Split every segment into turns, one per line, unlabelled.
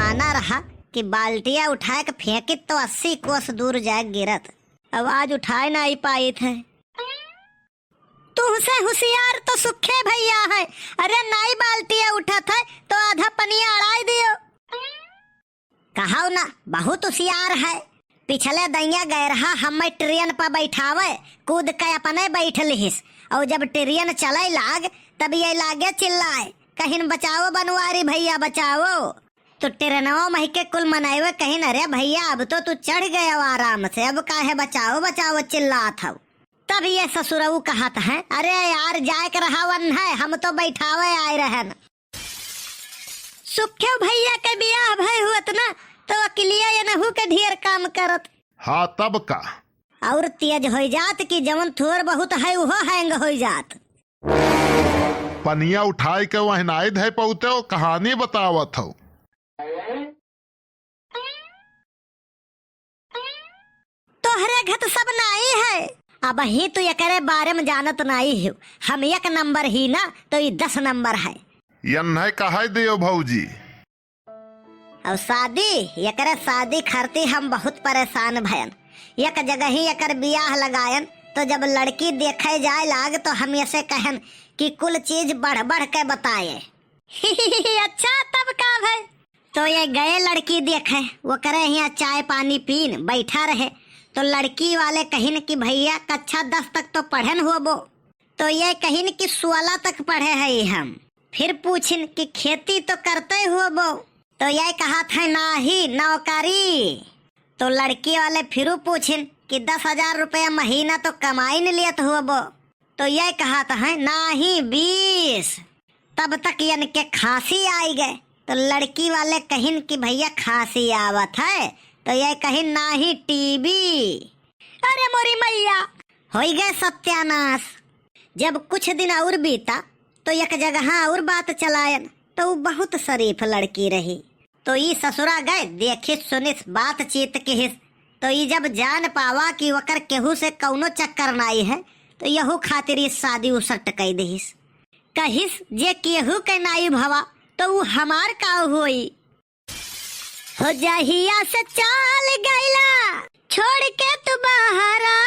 बहाना रहा कि बाल्टिया उठाए के फेंकी तो 80 कोस दूर जाए गिरत। आवाज उठाए ना ही पाई थे। तुमसे होशियार तो सुखे भैया है। अरे नाई बाल्टिया उठा था तो आधा पनिया अड़ाई दियो। कहाओ ना बहुत होशियार है। पिछले दैया गए रहा हमें ट्रेन पर बैठावे कूद के अपने बैठ लिहिस और जब ट्रेन चले लाग तब ये लागे चिल्लाए कहीं बचाओ बनवारी भैया बचाओ। तो ट्रेनों मही के कुल मनाए कहीं अरे भैया अब तो तू चढ़ गए आराम से अब काहे बचाओ बचाओ चिल्ला था। तब ये ससुरऊ कहत है अरे यार जाए के रहा वन है हम तो बैठावे आए रहे न। सुखे भैया के बियाह भय हुत ना तो अकेलिया ये नहू के ढेर काम करत।
हाँ तब का
और तेज हो जात कि जवन थोड़ बहुत है वो हैंग हो जात।
पनिया उठाए के वही नाई धे पौते हो कहानी बतावत हो।
तोहरे घत सब नाई है अब ही तो एकरे बारे में जानत नाई हो। हम 1 नंबर ही ना तो ये 10 नंबर है।
यन्हे कहा दियो भौजी।
और शादी एकरे शादी खरती हम बहुत परेशान भयन। एक जगह ही एकर बियाह लगायन तो जब लड़की देखे जाए लाग तो हम ऐसे कहन कि कुल चीज बढ़ बढ़ के बताए। अच्छा तब का भाई तो ये गए लड़की देखे वो करे यहाँ चाय पानी पीन बैठा रहे तो लड़की वाले कहिन कि भैया कक्षा 10 तक तो पढ़न हो बो। तो ये कहिन कि 16 तक पढ़े है हम। फिर पूछिन कि खेती तो करते हो बो तो ये कहा था ना ही नौकरी। तो लड़की वाले फिर पूछिन कि 10,000 रुपया महीना तो कमाई नहीं लियत हुआ बो। तो ये कहा था ना ही 20। तब तक यानी के खांसी आई गए तो लड़की वाले कहिन कि भैया खांसी आवत है तो ये कहिन ना ही टीबी। अरे मोरी मैया हो गए सत्यानाश। जब कुछ दिन और बीता तो एक जगह और बात चलायन तो वो बहुत शरीफ लड़की रही। तो ये ससुरा गए देखिस सुनिस बातचीत किहिस तो ये जब जान पावा कि वकर केहू से कौनो चक्कर नाई है तो यहू खातिर ये शादी उसट कई दहिस। कहिस जे केहू के नाई भवा तो वो हमार का होई। हो जहिया से चाल गईला छोड़ के तू बहरा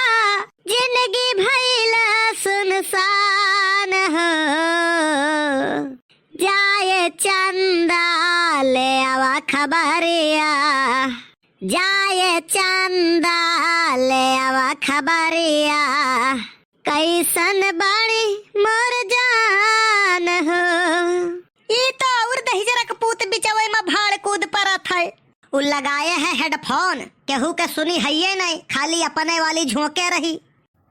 जिंदगी भइला सुनसान हो। जाए चंदा ले आवा खबरिया जाए चंदा ले आवा खबरिया कैसन बाड़ी मोर जान हो। ये तो और दहिजरा के पूत बिचवे में भाड़ कूद परत है। उ लगाए है हेडफोन केहू के सुनी है ये नहीं खाली अपने वाली झोंके रही।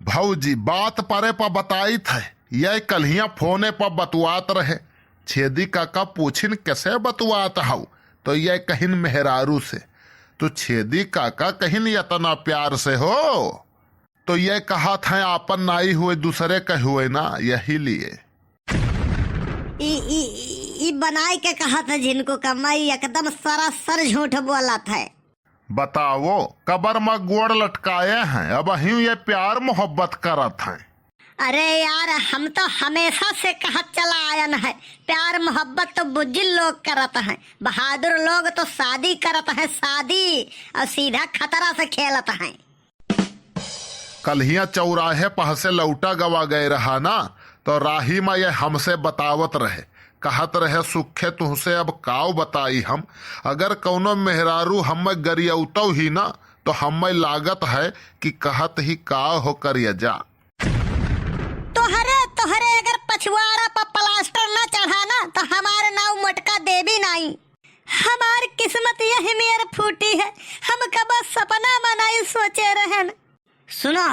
भौजी बात परे पर बताई थे यह कल्हिया फोने पर बतुआत रहे। छेदी काका पूछिन कैसे बतुआत हाउ तो यह कहिन मेहरारू से। तो छेदी काका कहिन इतना प्यार से हो तो यह कहा था आपन नाई हुए दूसरे के हुए ना यही लिए।
ई बनाई के कहा था जिनको कमाई एकदम सरासर झूठ बोला था।
बताओ कबर में गोड़ लटकाए हैं अब ही ये प्यार मोहब्बत करत हैं।
अरे यार हम तो हमेशा से कहत चला आयन है प्यार मोहब्बत तो बुजुर्ग लोग करत हैं। बहादुर लोग तो शादी करत हैं शादी और सीधा खतरा से खेलत हैं।
कल्हिया चौराहे पह से लौटा गवा गए रहा ना तो राही में ये हमसे बतावत रहे कहत रहे सुखे तुहसे अब काव बताई हम अगर कौनो मेहरारू हमें गरियौतो ही ना तो हमें लागत है कि कहत ही काव हो करिया जा।
तोहरे अगर पछुआरा पर प्लास्टर न चढ़ाना तो हमारे नाव मटका देवी नहीं। हमार किस्मत यही मेर फूटी है हम कब सपना बनाई सोचे रहन। सुनो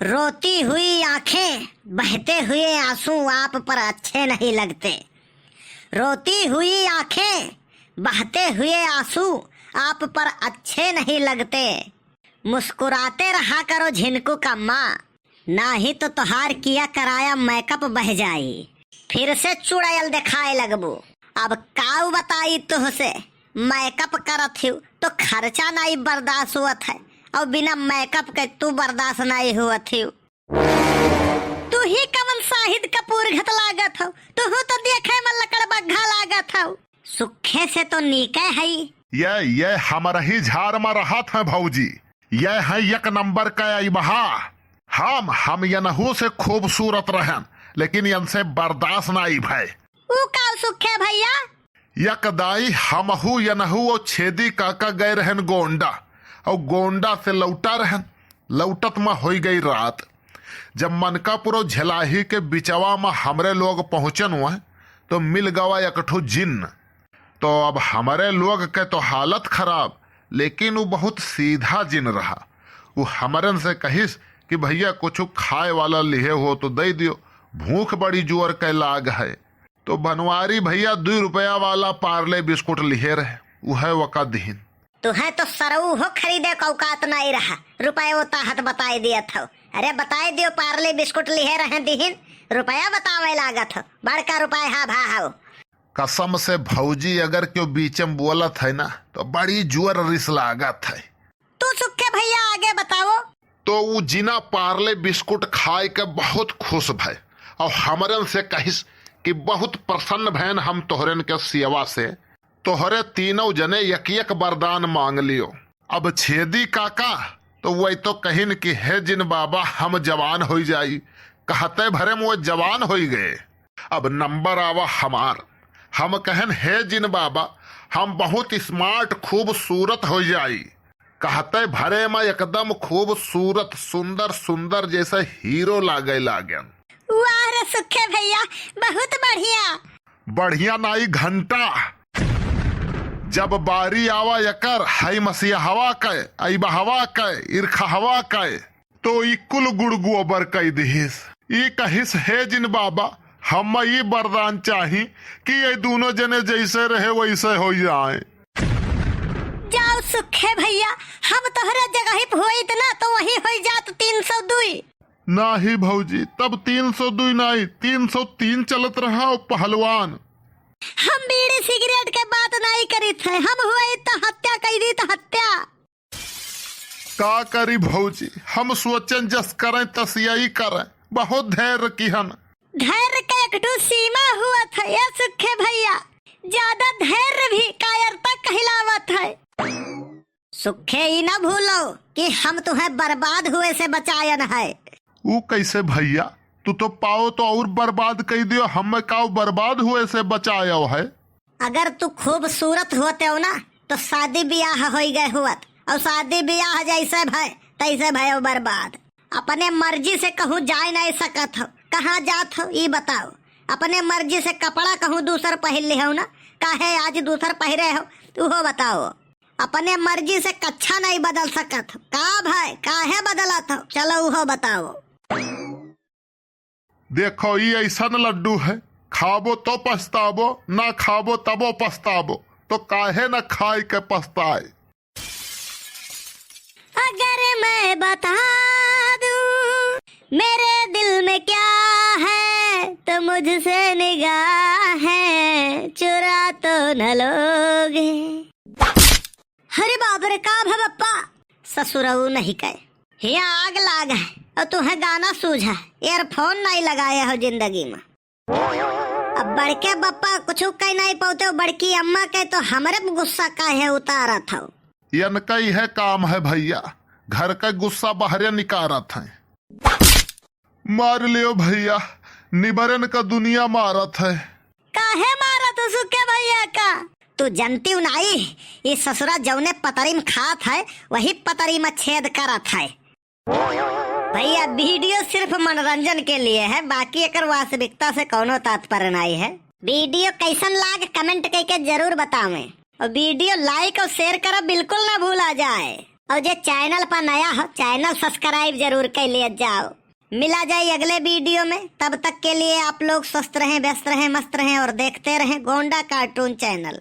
रोती हुई आंखें बहते हुए आंसू आप पर अच्छे नहीं लगते। रोती हुई आंखें बहते हुए आंसू आप पर अच्छे नहीं लगते। मुस्कुराते रहा करो झिनको का माँ ना ही तो तुहार किया कराया मेकअप बह जाई फिर से चुड़ैल दिखाए लगबो। अब काऊ बताई तुहसे मेकअप करत हूँ तो खर्चा नहीं बर्दाश्त हुआ है और बिना मेकअप के तू बर्दाश्त नहीं हुआ थी। तू ही कवन शाहिद कपूर घत लागत हो तू तो देखे में लकड़ बग्घा लागत हो। सुखे से तो नीके है।
ये हमारा ही झार में रहत है भौजी। ये है एक नंबर का बहा। हम यनहू से खूबसूरत रहन, लेकिन इनसे बर्दाश्त नहीं भाई।
ऊ का सुखे भैया?
यकदाई हमहू यनहू और छेदी काका गए रहन गोंडा, और गोंडा से लौटा रहन। लौटत में हो गई रात। जब मनकापुर झलाही के बिचवा में हमरे लोग पहुंचन हुए तो मिल गवा एक ठो जिन्न। तो अब हमारे लोग के तो हालत खराब, लेकिन वो बहुत सीधा जिन रहा। वो हमरन से कहिस कि भैया कुछ खाए वाला लिहे हो तो दे दियो, भूख बड़ी जोर के लाग है। तो बनवारी भैया 2 रुपया वाला पार्ले बिस्कुट लिहे रहे, वह वका दीन।
तो है तो सरऊ हो खरीदे का औकात नहीं रहा, रुपये वो ताहत बताए दिया था। अरे बताए दियो पार्ले बिस्कुट लिहे रहे दीन, रुपया बतावे लागत हो, बड़का रुपया हा भा हो।
कसम से भौजी अगर क्यों बीच में बोलत है ना तो बड़ी जोर रिस लागत है।
तू सुखे भैया आगे बताओ।
तो वो जिना पार्ले बिस्कुट खाए के बहुत खुश भय, और हमरन से कहिस कि बहुत प्रसन्न भैन हम तोहरन के सेवा से। तोहरे तीनों जने एक वरदान मांग लियो। अब छेदी काका तो वही तो कहिन कि हे जिन बाबा हम जवान हो जाई, कहते भरे में वो जवान हो गए। अब नंबर आवा हमार, हम कहन हे जिन बाबा हम बहुत स्मार्ट खूबसूरत हो जाई, कहते भरे में एकदम खूबसूरत सुंदर सुंदर जैसे हीरो लागे लागन।
वाह रे सुखे भैया, बहुत बढ़िया।
बढ़िया नाई घंटा। जब बारी आवा यकर हाई मसीहा हवा के, आई हवा के, ईर्खा हवा के, तो ई कुल गुड़ गोबर कई दिहिस। ई कहिस हे जिन बाबा हम ई वरदान चाही कि ये दोनों जने जैसे रहे वैसे हो जाए।
जाओ सुखे भैया, हम तोहरा जगह ही होइत ना तो वही हो जात 302।
नाही भौजी, तब 302 नहीं 303 चलत रहा। और पहलवान
हम बीड़ी सिगरेट के बात नहीं करी थे, हम हुए तो हत्या कर दी तो हत्या।
का करी भौजी, हम सोचन जस करें तस यही करें। बहुत धैर्य किहन।
धैर्य का एक सीमा हुआ था या सुखे भैया, ज्यादा धैर्य भी कायरता कहलावत है। सुखे ही ना भूलो कि हम तुम्हें बर्बाद हुए से बचायन है।
वो कैसे भैया, तू तो पाओ तो और बर्बाद कर दियो, हम काओ बर्बाद हुए से बचाया है।
अगर तू खूबसूरत होते हो ना तो शादी ब्याह हो गए हुआ, और शादी ब्याह जैसे भय तैसे भयो बर्बाद। अपने मर्जी से कहूँ जाए नहीं सकत हो, कहाँ जात हो ये बताओ। अपने मर्जी से कपड़ा कहूँ दूसर पहन ले हो ना, काहे आज दूसर पहरे हो तू हो बताओ। अपने मर्जी से कच्छा नहीं बदल सकत हो, का भाई काहे बदलत हो, चलो वो बताओ।
देखो ये ऐसा लड्डू है, खाबो तो पछताबो, ना खाबो तबो पछताबो, तो काहे न खाए के पछताए।
अगर मैं बता दूं मेरे दिल में क्या है तो मुझसे निगाहें चुरा तो न लोगे। हरे बाप रे का भप्पा ससुरऊ नहीं कहे, ये आग लाग है और तुम्हें गाना सूझा, ईयरफोन नहीं लगाया हो जिंदगी में। अब बड़के बप्पा कुछ कह नहीं पाते, बड़की अम्मा के तो हमारे गुस्सा काहे उतारा था।
इनका यह काम है भैया, घर का गुस्सा बाहर निकारत है। मार लियो भैया, निबरन का दुनिया मारत है।
काहे मारत हो सुखे भैया का? तू जनती नहीं, ये ससुरा जौने पतरी में खात है वही पतरी में छेद करत है। भैया वीडियो सिर्फ मनोरंजन के लिए है, बाकी एकर वास्तविकता से कोनो तात्पर्य नहीं है। वीडियो कैसन लाग कमेंट करके जरूर बतावें, और वीडियो लाइक और शेयर करो बिल्कुल ना भूला जाए। और जो चैनल पर नया हो चैनल सब्सक्राइब जरूर कर लिया जाओ। मिला जाए अगले वीडियो में, तब तक के लिए आप लोग स्वस्थ रहें, व्यस्त रहें, मस्त रहें और देखते रहें गोंडा कार्टून चैनल।